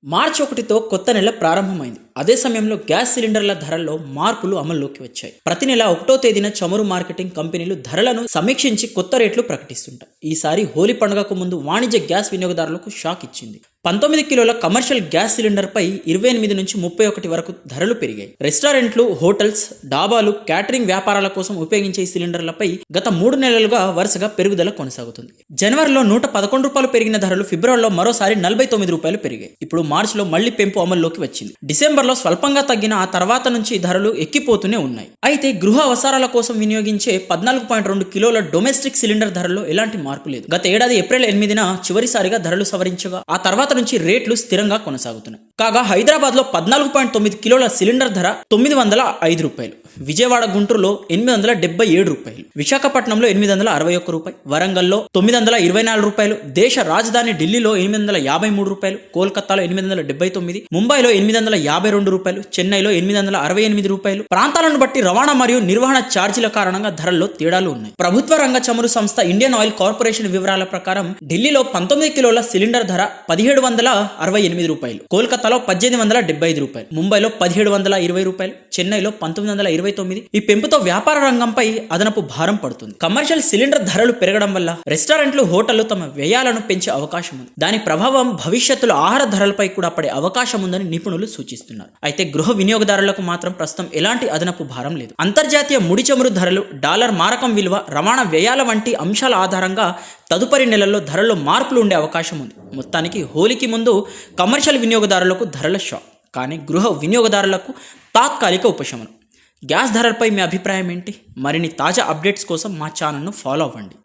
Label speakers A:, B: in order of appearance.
A: మార్చి 1తో కొత్త నెల ప్రారంభమైంది. అదే సమయంలో గ్యాస్ సిలిండర్ల ధరల్లో మార్పులు అమల్లోకి వచ్చాయి. ప్రతి నెల 1వ తేదీన చమురు మార్కెటింగ్ కంపెనీలు ధరలను సమీక్షించి కొత్త రేట్లు ప్రకటిస్తుంటాయి. ఈసారి హోలీ పండుగకు ముందు వాణిజ్య గ్యాస్ వినియోగదారులకు షాక్ ఇచ్చింది. 19 కిలోల కమర్షియల్ గ్యాస్ సిలిండర్ పై 28 నుంచి 31 వరకు ధరలు పెరిగాయి. రెస్టారెంట్లు, హోటల్స్, డాబాలు, క్యాటరింగ్ వ్యాపారాల కోసం ఉపయోగించే ఈ సిలిండర్లపై గత 3 నెలలుగా వరుసగా పెరుగుదల కొనసాగుతుంది. జనవరిలో 111 రూపాయలు పెరిగిన ధరలు ఫిబ్రవరిలో మరోసారి 49 రూపాయలు పెరిగాయి. ఇప్పుడు మార్చిలో మళ్లీ పెంపు అమల్లోకి వచ్చింది. డిసెంబర్లో స్వల్పంగా తగ్గిన ఆ తర్వాత నుంచి ధరలు ఎక్కిపోతూనే ఉన్నాయి. అయితే గృహ అవసరాల కోసం వినియోగించే 14.2 కిలోల డొమెస్టిక్ సిలిండర్ ధరల్లో ఎలాంటి మార్పు లేదు. గత ఏడాది ఏప్రిల్ 8న చివరిసారిగా ధరలు సవరించగా ఆ తర్వాత నుంచి రేట్లు స్థిరంగా కొనసాగుతున్నాయి. కాగా హైదరాబాద్ లో 14.9 కిలోల సిలిండర్ ధర 905 రూపాయలు, విజయవాడ, గుంటూరులో 877 రూపాయలు, విశాఖపట్నంలో 861 రూపాయలు, వరంగల్లో 924 రూపాయలు, దేశ రాజధాని ఢిల్లీలో 853 రూపాయలు, కోల్కతాలో 879, ముంబైలో 852 రూపాయలు, చెన్నైలో 868 రూపాయలు. ప్రాంతాలను బట్టి రవాణా మరియు నిర్వహణ ఛార్జీల కారణంగా ధరల్లో తేడాలు ఉన్నాయి. ప్రభుత్వ రంగ చమురు సంస్థ ఇండియన్ ఆయిల్ కార్పొరేషన్ వివరాల ప్రకారం ఢిల్లీలో 19 కిలోల సిలిండర్ ధర 1768 రూపాయలు, కోల్కతాలో 1875 రూపాయలు, ముంబైలో 1720 రూపాయలు, చెన్నైలో 1929. ఈ పెంపుతో వ్యాపార రంగంపై అదనపు భారం పడుతుంది. కమర్షియల్ సిలిండర్ ధరలు పెరగడం వల్ల రెస్టారెంట్లు, హోటళ్లు తమ వ్యయాలను పెంచే అవకాశం ఉంది. దాని ప్రభావం భవిష్యత్తులో ఆహార ధరలపై కూడా పడే అవకాశం ఉందని నిపుణులు సూచిస్తున్నారు. అయితే గృహ వినియోగదారులకు మాత్రం ప్రస్తుతం ఎలాంటి అదనపు భారం లేదు. అంతర్జాతీయ ముడి చమురు ధరలు, డాలర్ మారకం విలువ, రవాణా వ్యయాల వంటి అంశాల ఆధారంగా తదుపరి నెలల్లో ధరల్లో మార్పులు ఉండే అవకాశం ఉంది. మొత్తానికి హోలీకి ముందు కమర్షియల్ వినియోగదారులకు ధరల షాక్, కానీ గృహ వినియోగదారులకు తాత్కాలిక ఉపశమనం. గ్యాస్ ధరలపై మీ అభిప్రాయం ఏంటి? మరిన్ని తాజా అప్డేట్స్ కోసం మా ఛానల్ను ఫాలో అవ్వండి.